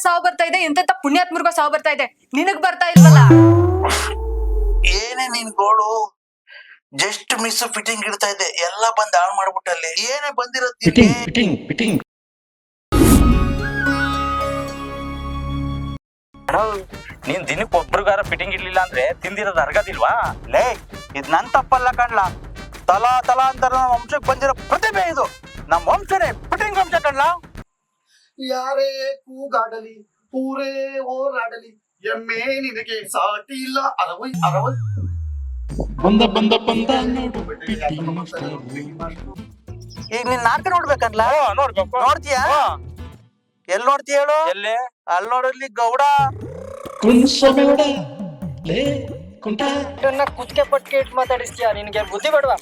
ಸಾವು ಬರ್ತಾ ಇದೆ, ಎಂತೆಂತ ಪುಣ್ಯಾತ್ಮರ್ಗ ಸಾವು ಬರ್ತಾ ಇದೆ, ನಿನಗ್ ಬರ್ತಾ ಇಲ್ವಲ್ಲ? ಏನೇ ನಿನ್ ಗೋಳು? ಜಸ್ಟ್ ಮಿಸ್ ಫಿಟ್ಟಿಂಗ್ ಇಡ್ತಾ ಇದ್ದೆ, ಎಲ್ಲ ಬಂದ್ ಹಾಳು ಮಾಡ್ಬಿಟ್ಟಲ್ಲಿ. ಏನೇ ಬಂದಿರೋದ್ ಫಿಟ್ಟಿಂಗ್ ನೀನ್ ದಿನಕ್ಕೆ ಒಬ್ರಿಗಾರ ಫಿಟ್ಟಿಂಗ್ ಇರ್ಲಿಲ್ಲ ಅಂದ್ರೆ ತಿಂದಿರೋದು ಅರ್ಗದಿಲ್ವಾ? ಲೇ, ಇದ್ ನನ್ ತಪ್ಪಲ್ಲ ಕಣ್ಲ. ತಲಾ ಅಂತ ನಮ್ಮ ವಂಶಕ್ಕೆ ಬಂದಿರೋ ಪ್ರತಿಭೆ ಇದು. ನಮ್ ವಂಶನೇ ಫಿಟ್ಟಿಂಗ್ ವಂಶ ಕಣ್ಲ. ಯಾರೇ ಕೂಗಾಡಲಿ, ಊರೇ ಹೋರಾಡಲಿ, ಎಮ್ಮೆ ನಿನಗೆ ಸಾಟಿ ಇಲ್ಲ. ಅರವೈ ಬಂದ ಈಗ ನಿನ್ ನಾಟಕ ನೋಡ್ಬೇಕನ್ಲ? ನೋಡ್ಬೇಕು. ನೋಡ್ತೀಯಾ? ಎಲ್ ನೋಡ್ತೀಯ ಹೇಳು? ಎಲ್ಲಿ? ಅಲ್ಲಿ ನೋಡಲಿ ಗೌಡ. ಲೇ ಕುಂಟ ಕುತ್ಕೆ ಪಟ್ಕೆ ಇಟ್ ಮಾತಾಡಿಸ್ತೀಯ, ನಿನ್ಗೆ ಬುದ್ಧಿ ಬೇಡವಾ?